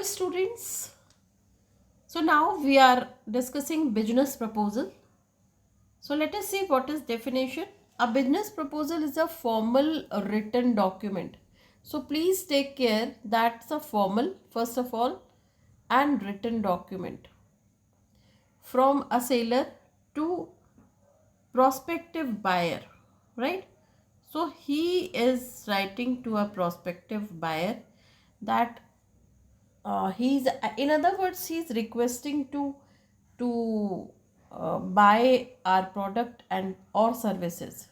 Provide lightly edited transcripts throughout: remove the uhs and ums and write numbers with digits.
Hello students. So now we are discussing business proposal. So let us see what is definition. A business proposal is a formal written document. So please take care, that's a formal first of all and written document from a seller to prospective buyer, right? So he is writing to a prospective buyer that he's in other words he's requesting to buy our product and or services.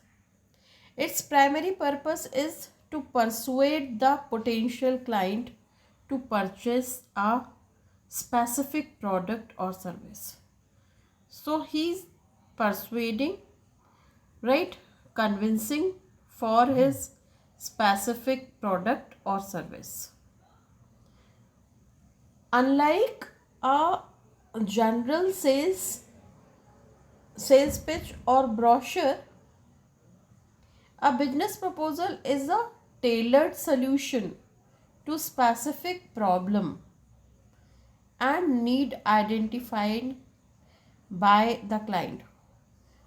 Its primary purpose is to persuade the potential client to purchase a specific product or service. So he's persuading, right, convincing for his specific product or service. Unlike a general sales pitch or brochure, a business proposal is a tailored solution to specific problem and need identified by the client.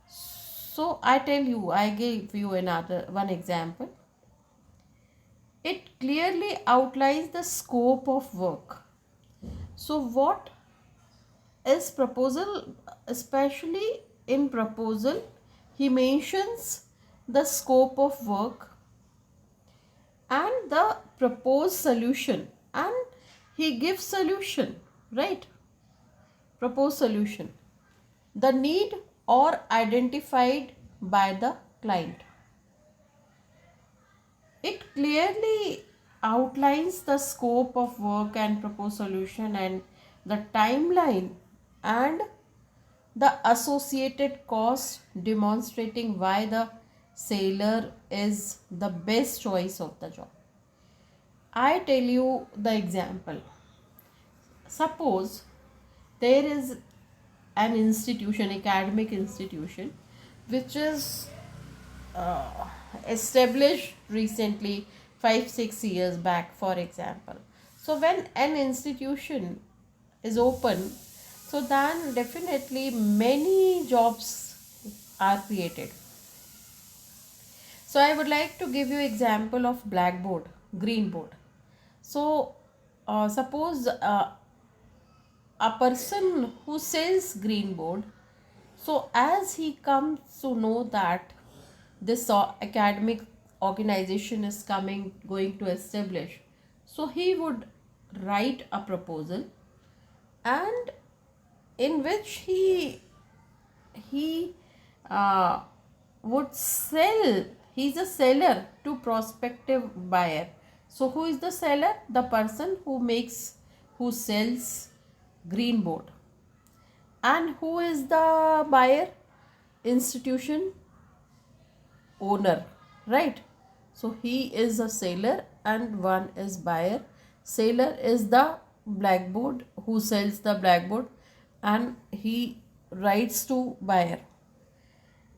So I gave you another one example. It clearly outlines the scope of work. So what is proposal? Especially in proposal he mentions the scope of work and the proposed solution, and he gives solution, right? Proposed solution, the need or identified by the client. It clearly outlines the scope of work and proposed solution and the timeline and the associated cost, demonstrating why the seller is the best choice of the job. I tell you the example. Suppose there is an institution, academic institution, which is uh, established recently 5-6 years back, for example. So when an institution is open, so then definitely many jobs are created. So I would like to give you example of blackboard, green board. So suppose a person who sells green board, so as he comes to know that this academic organization is going to establish, so he would write a proposal, and in which he would sell. He's a seller to prospective buyer. So who is the seller? The person who sells green board. And who is the buyer? Institution owner, right? So he is a seller and one is buyer. Seller is the blackboard who sells the blackboard, and he writes to buyer,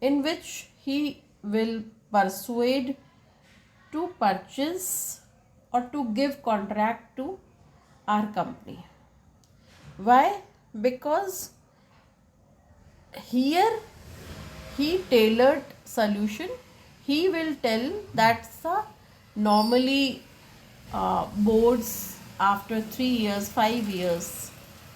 in which he will persuade to purchase or to give contract to our company. Why? Because here he tailored solution. He will tell that's a normally boards after 3 years 5 years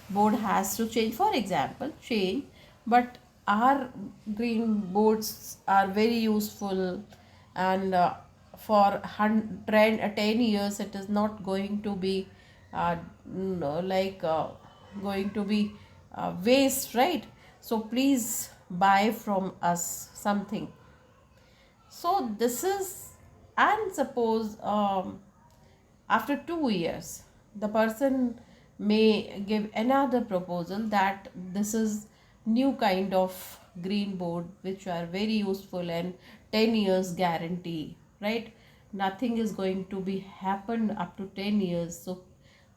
board has to change, for example, change, but our green boards are very useful, and for 10 years it is not going to be going to be waste, right? So please buy from us something. So this is, and suppose after 2 years the person may give another proposal that this is new kind of green board which are very useful and 10 years guarantee, right? Nothing is going to be happen up to 10 years, so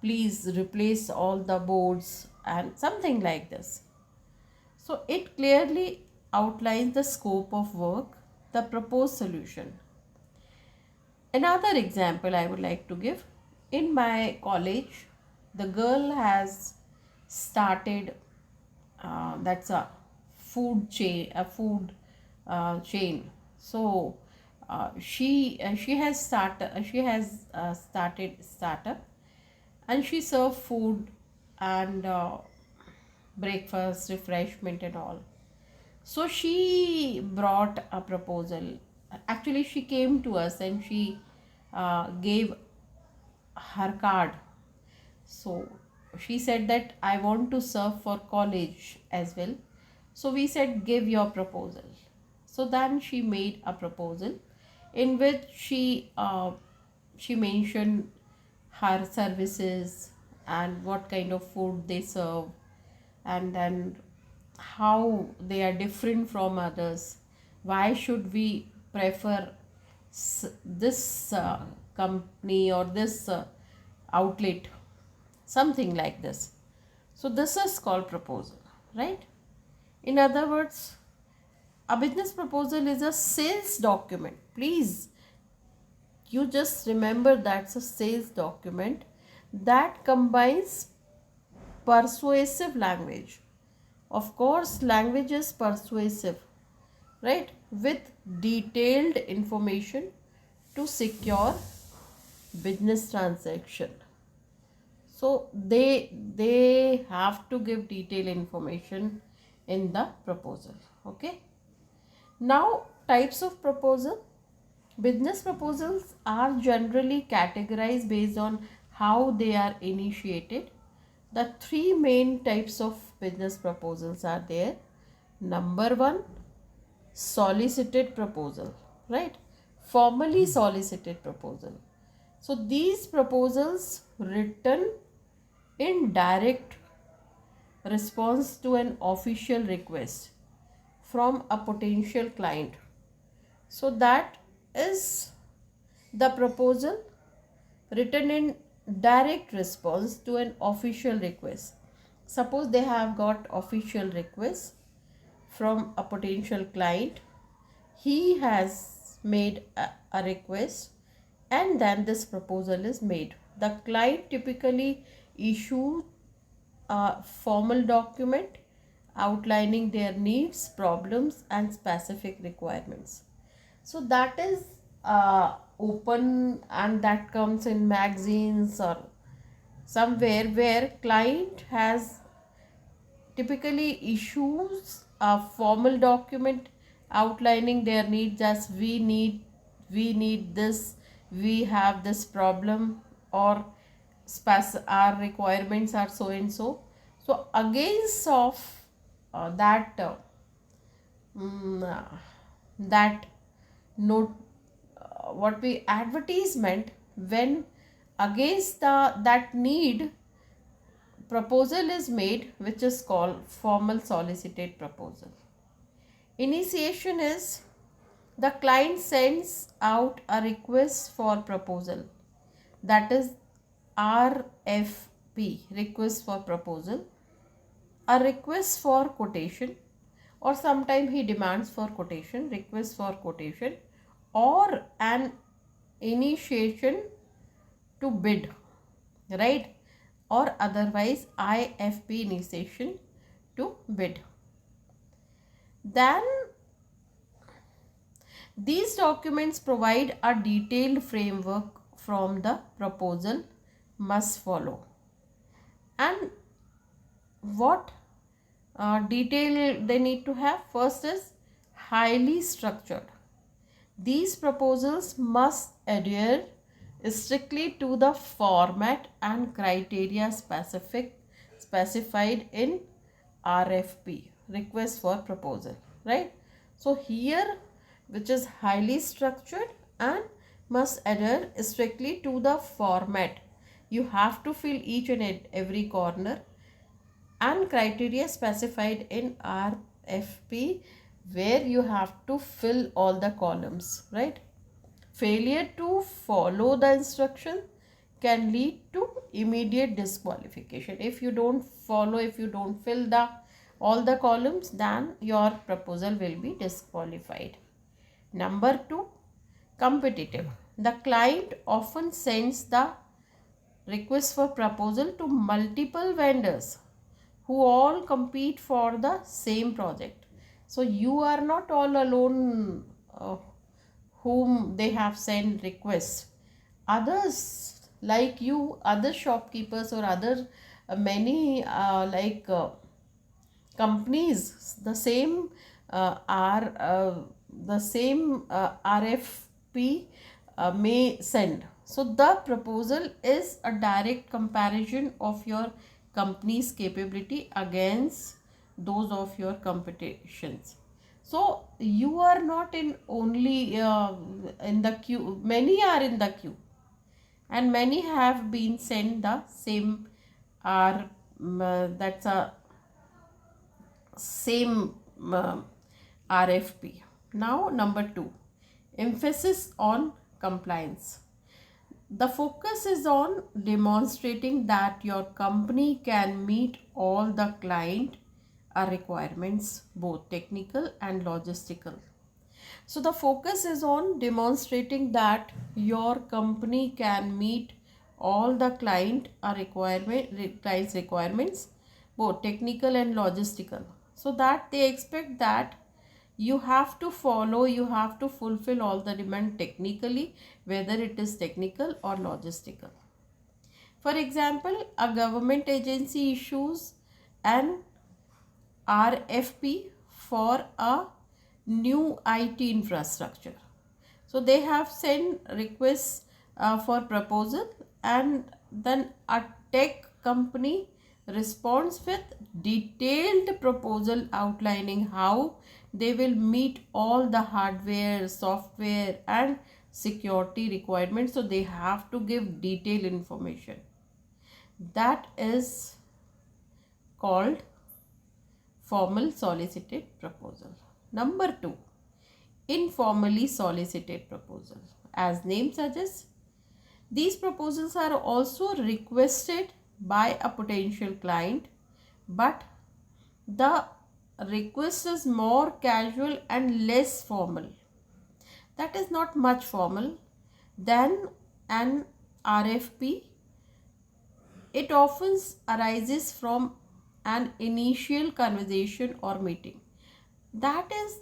please replace all the boards and something like this. So it clearly outlines the scope of work, the proposed solution. Another example I would like to give. In my college, the girl has started, that's a food chain. So she has started startup, and she serve food and breakfast, refreshment and all. So she brought a proposal. Actually, she came to us and she gave her card. So she said that I want to serve for college as well. So we said, give your proposal. So then she made a proposal in which she mentioned her services and what kind of food they serve, and then how they are different from others. Why should we prefer this company or this outlet, something like this. So this is called proposal, right? In other words, a business proposal is a sales document. Please, you just remember that's a sales document that combines persuasive language. Of course, language is persuasive, right? With detailed information to secure business transaction. So they have to give detailed information in the proposal. Okay. Now, types of proposal. Business proposals are generally categorized based on how they are initiated. The three main types of business proposals are there. Number one, solicited proposal, right? Formally solicited proposal. So these proposals written in direct response to an official request from a potential client. So that is the proposal written in direct response to an official request. Suppose they have got official request from a potential client. He has made a request, and then this proposal is made. The client typically issues a formal document outlining their needs, problems and specific requirements. So that is open, and that comes in magazines or somewhere where client has typically issues a formal document outlining their needs, as we need this, we have this problem, or our requirements are so and so. So against of that note, what we advertisement, when against that need, proposal is made, which is called formal solicited proposal. Initiation is the client sends out a request for proposal, that is RFP, request for proposal, a request for quotation, or sometime he demands for quotation, request for quotation, or an initiation to bid, right? Or otherwise IFP, initiation to bid. Then these documents provide a detailed framework from the proposal must follow. And what detail they need to have? First is highly structured. These proposals must adhere strictly to the format and criteria specified in RFP, request for proposal, right? So here, which is highly structured and must adhere strictly to the format. You have to fill each and every corner, and criteria specified in RFP, where you have to fill all the columns, right? Failure to follow the instruction can lead to immediate disqualification. If you don't follow, if you don't fill all the columns, then your proposal will be disqualified. Number two, competitive. The client often sends the request for proposal to multiple vendors who all compete for the same project. So you are not all alone, whom they have sent requests. Others like you, other shopkeepers or other many companies, the same are the same RFP may send. So the proposal is a direct comparison of your company's capability against those of your competitions. So you are not in only in the queue, many are in the queue, and many have been sent the same are that's a same RFP. Now, number two, emphasis on compliance. The focus is on demonstrating that your company can meet all the client requirements, both technical and logistical. So the focus is on demonstrating that your company can meet all the client's requirements, both technical and logistical. So that they expect that you have to follow, you have to fulfill all the demand technically, whether it is technical or logistical. For example, a government agency issues an RFP for a new IT infrastructure. So they have sent requests for proposal, and then a tech company responds with detailed proposal outlining how they will meet all the hardware, software and security requirements. So they have to give detailed information. That is called formal solicited proposal. Number two, informally solicited proposal. As name suggests, these proposals are also requested by a potential client, but the request is more casual and less formal. That is not much formal than an RFP. It often arises from an initial conversation or meeting. That is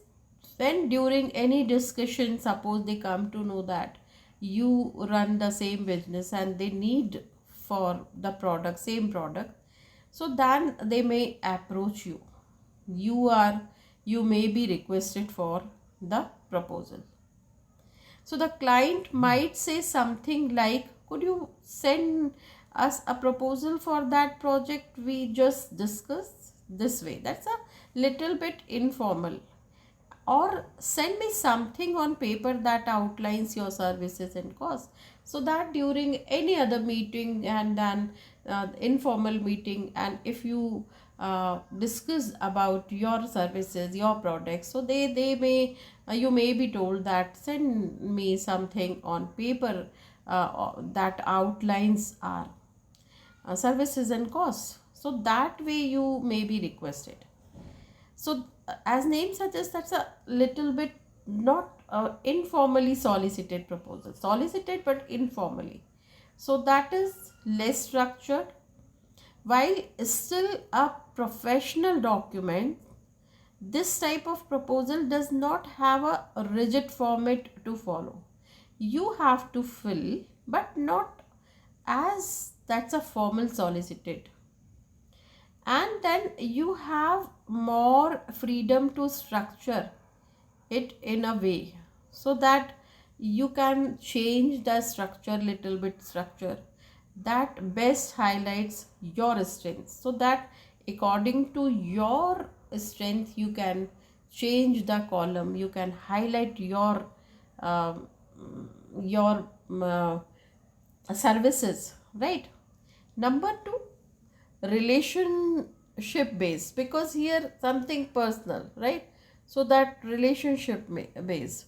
when during any discussion, suppose they come to know that you run the same business and they need for the product, same product, so then they may approach you. You may be requested for the proposal. So the client might say something like, could you send us a proposal for that project we just discussed? This way, that's a little bit informal. Or send me something on paper that outlines your services and costs, so that during any other meeting and then informal meeting, and if you discuss about your services, your products, so they may you may be told that send me something on paper that outlines our services and costs. So that way you may be requested. So as name suggests, that's a little bit not informally solicited proposal, solicited but informally. So that is less structured, while still a professional document. This type of proposal does not have a rigid format to follow. You have to fill, but not as that's a formal solicited. And then you have more freedom to structure it in a way so that you can change the structure, little bit structure that best highlights your strengths, so that according to your strength you can change the column, you can highlight um, your services, right? Number two, relationship based, because here something personal, right? So that based.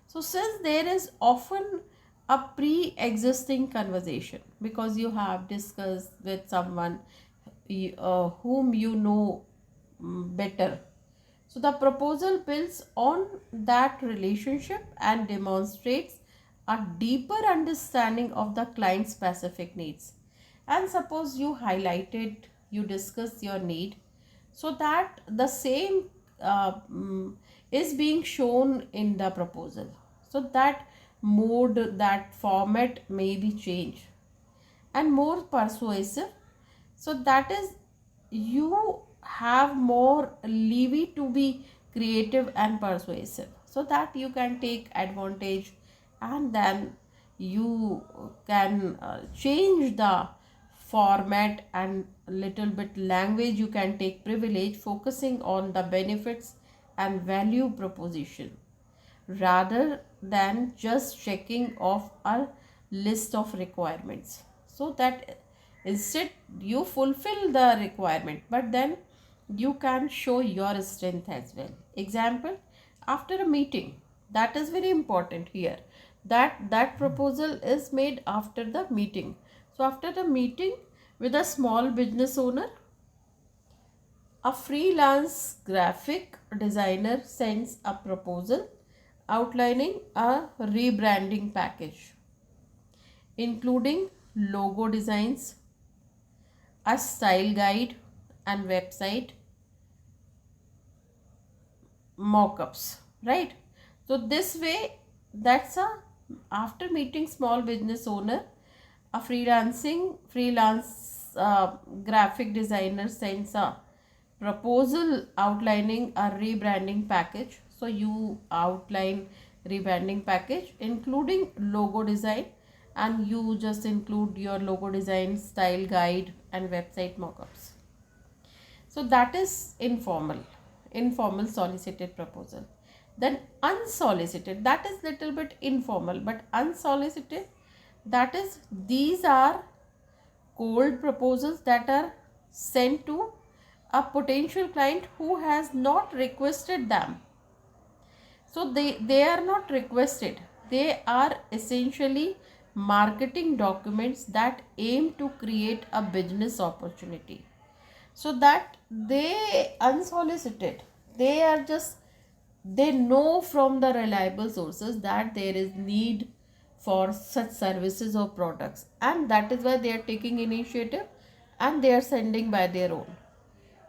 So since there is often a pre-existing conversation, because you have discussed with someone whom you know better, so the proposal builds on that relationship and demonstrates a deeper understanding of the client's specific needs. And suppose you highlighted, you discuss your need, so that the same uh, mm, is being shown in the proposal. So that mode, that format may be changed and more persuasive. So that is, you have more leeway to be creative and persuasive, so that you can take advantage, and then you can change the format and little bit language. You can take privilege, focusing on the benefits and value proposition rather than just checking off a list of requirements. So that instead you fulfill the requirement, but then you can show your strength as well. Example, after a meeting, that is very important here, that proposal is made after the meeting. So after the meeting with a small business owner, a freelance graphic designer sends a proposal outlining a rebranding package, including logo designs, a style guide, and website mockups, right? So this way, that's a, after meeting small business owner, a freelance graphic designer sends a proposal outlining a rebranding package. So you outline rebranding package including logo design, and you just include your logo design, style guide, and website mockups. So that is informal solicited proposal. Then unsolicited, that is little bit informal, but unsolicited, that is, these are cold proposals that are sent to a potential client who has not requested them. So they are not requested. They are essentially marketing documents that aim to create a business opportunity. So that they unsolicited, they are just, they know from the reliable sources that there is need for such services or products, and that is why they are taking initiative and they are sending by their own.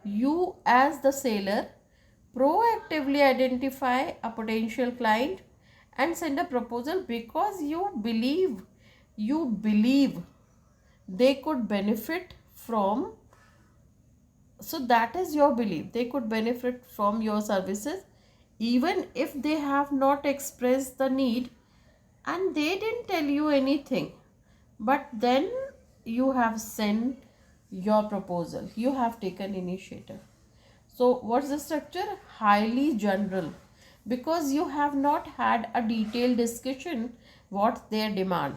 You as the seller proactively identify a potential client and send a proposal because you believe they could benefit from. So that is your belief, they could benefit from your services even if they have not expressed the need and they didn't tell you anything, but then you have sent your proposal, you have taken initiative. So what's the structure? Highly general, because you have not had a detailed discussion what their demand.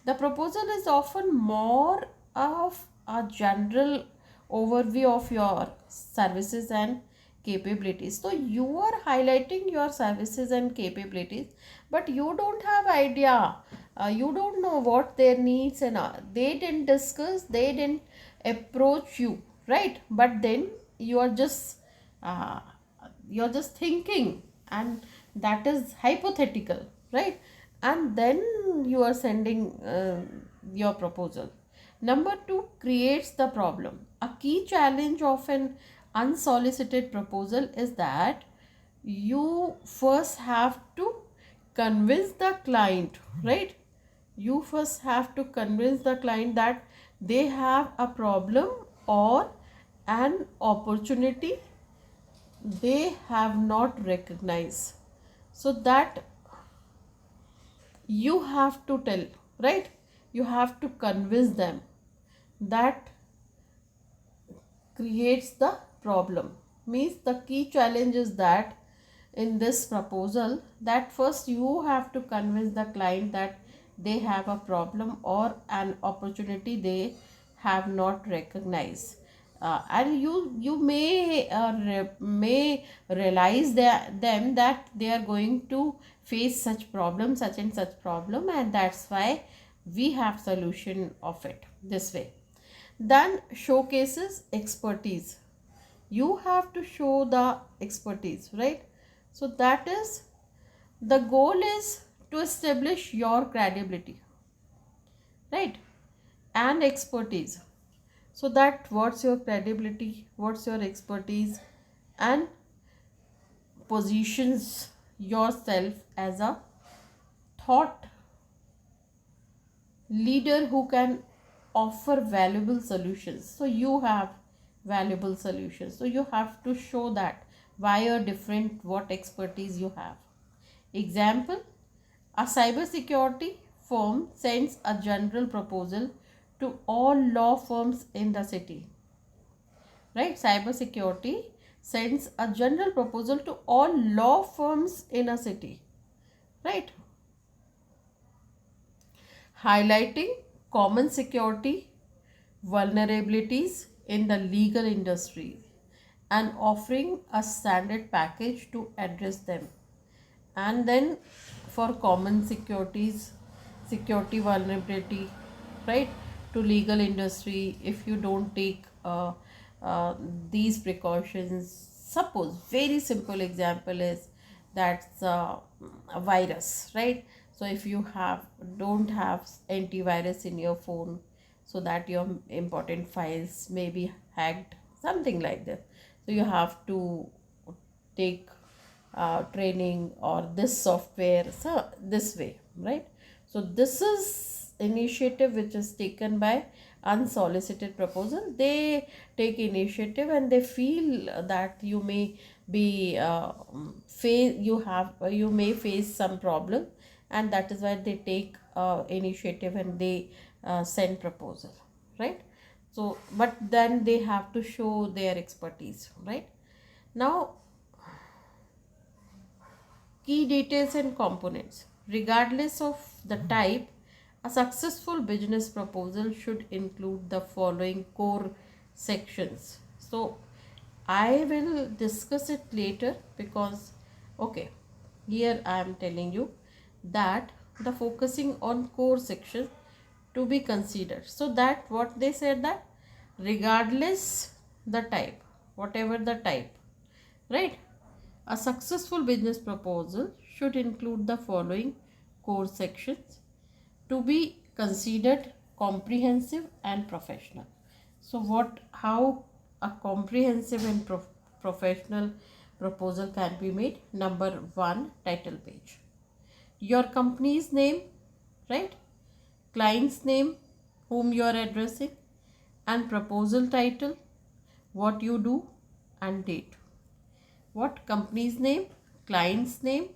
The proposal is often more of a general overview of your services and capabilities. So you are highlighting your services and capabilities, but you don't have idea. You don't know what their needs and they didn't discuss, they didn't approach you, right? But then you are just uh, you're just thinking, and that is hypothetical, right? And then you are sending your proposal. Number two, creates the problem. A key challenge of an unsolicited proposal is that you first have to convince the client, right? You first have to convince the client that they have a problem or an opportunity they have not recognized. So that you have to tell, right? You have to convince them. That creates the problem. Means the key challenge is that in this proposal, that first you have to convince the client that they have a problem or an opportunity they have not recognized. And you may realize that them that they are going to face such problem, such and such problem, and that's why we have solution of it this way. Then showcases expertise. You have to show the expertise, right? So that is, the goal is to establish your credibility, right? and expertise. So that what's your credibility, what's your expertise, and positions yourself as a thought leader who can offer valuable solutions. So you have valuable solutions, so you have to show that why you're different, what expertise you have. Example: a cybersecurity firm sends a general proposal to all law firms in the city. Right? Cybersecurity sends a general proposal to all law firms in a city. Right? Highlighting common security vulnerabilities in the legal industry and offering a standard package to address them. And then for common security vulnerability, right, to legal industry, if you don't take uh, these precautions, suppose very simple example is that's a virus, right? So if you don't have antivirus in your phone, so that your important files may be hacked, something like that, so you have to take training or this software, so this way, right? So this is initiative which is taken by unsolicited proposal. They take initiative and they feel that you may be you may face some problem, and that is why they take initiative and they send proposal, right? So but then they have to show their expertise, right? Now, key details and components. Regardless of the type, a successful business proposal should include the following core sections. So, I will discuss it later because, okay, here I am telling you that the focusing on core section to be considered. So, that what they said, that regardless the type, whatever the type, right? A successful business proposal should include the following core sections to be considered comprehensive and professional. So how a comprehensive and professional proposal can be made? Number 1, title page. Your company's name, right? Client's name, whom you are addressing, and proposal title, what you do, and date. What? Company's name, client's name,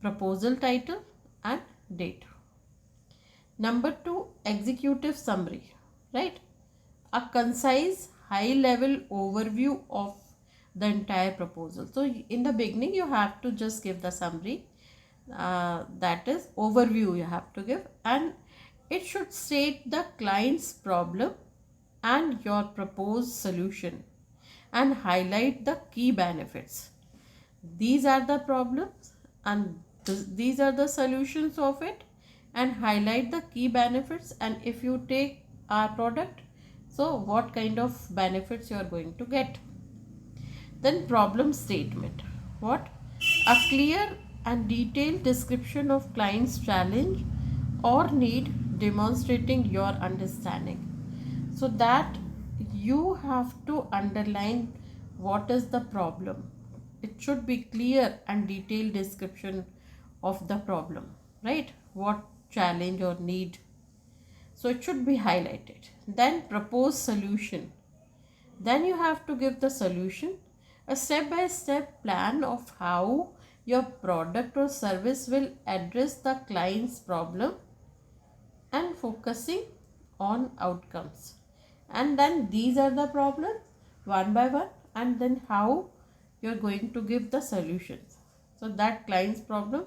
proposal title, and date. Number 2, executive summary, right? A concise, high level overview of the entire proposal. So in the beginning you have to just give the summary, that is overview you have to give, and it should state the client's problem and your proposed solution and highlight the key benefits. These are the problems and these are the solutions of it, and highlight the key benefits, and if you take our product, so what kind of benefits you are going to get. Then problem statement. What? A clear and detailed description of client's challenge or need, demonstrating your understanding. So that you have to underline what is the problem. It should be clear and detailed description of the problem, right? What challenge or need. So it should be highlighted. Then propose solution. Then you have to give the solution, a step-by-step plan of how your product or service will address the client's problem and focusing on outcomes. And then these are the problems one by one, and then how you're going to give the solutions. So that client's problem,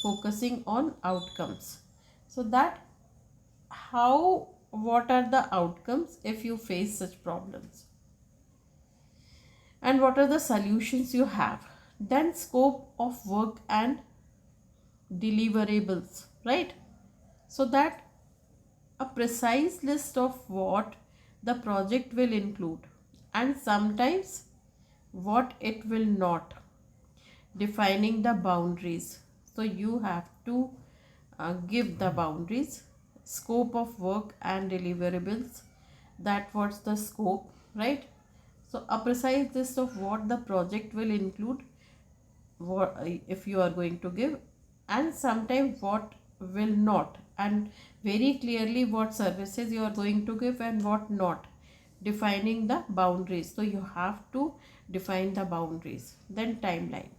focusing on outcomes. So that how, what are the outcomes if you face such problems, and what are the solutions you have. Then scope of work and deliverables, right? So that a precise list of what the project will include and sometimes what it will not. Defining the boundaries. So you have to give the boundaries scope of work and deliverables. That what's the scope, right? So a precise list of what the project will include, what if you are going to give, and sometimes what will not, and very clearly what services you are going to give and what not, defining the boundaries. So you have to define the boundaries. Then timeline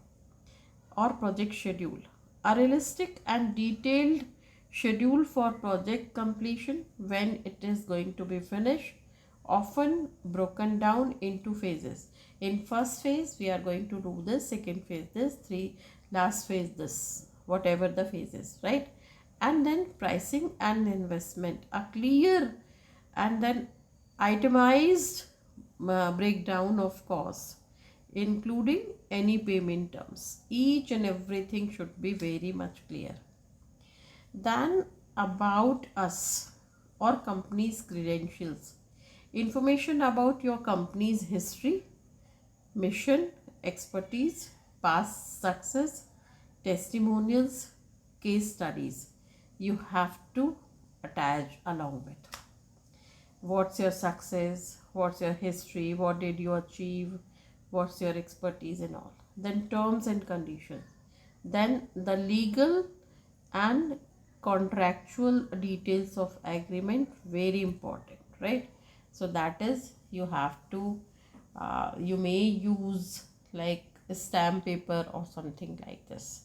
or project schedule, a realistic and detailed schedule for project completion, when it is going to be finished, often broken down into phases. In first phase we are going to do this, second phase this, three last phase this, whatever the phase is, right? And then pricing and investment, a clear and then itemized breakdown of costs, including any payment terms. Each and everything should be very much clear. Then about us or company's credentials, information about your company's history, mission, expertise, past success, testimonials, case studies. You have to attach along with. What's your success, what's your history, what did you achieve, what's your expertise and all. Then terms and conditions, then the legal and contractual details of agreement, very important, right? So that is, you have to you may use like a stamp paper or something like this.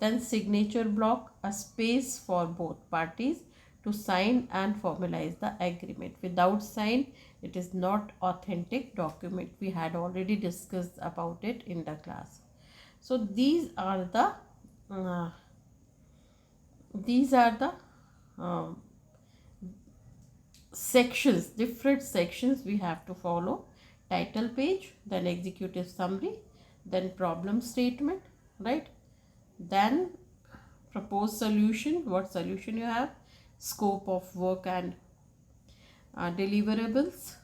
Then signature block, a space for both parties to sign and formalize the agreement. Without sign, it is not authentic document. We had already discussed about it in the class. So these are the um, sections, different sections we have to follow. Title page, then executive summary, then problem statement, right? Then proposed solution, what solution you have, scope of work and deliverables,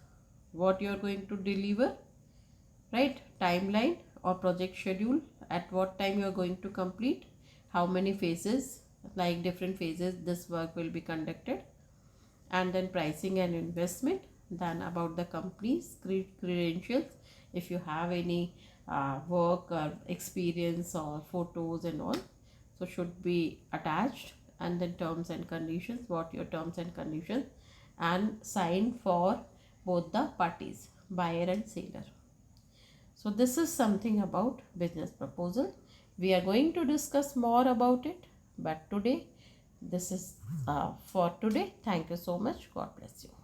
what you are going to deliver, right? Timeline or project schedule, at what time you are going to complete, how many phases, like different phases this work will be conducted. And then pricing and investment, then about the company's credentials, if you have any work or experience or photos and all, so should be attached. And then terms and conditions, what your terms and conditions, and sign for both the parties, buyer and seller. So this is something about business proposal. We are going to discuss more about it, but today this is for today. Thank you so much. God bless you.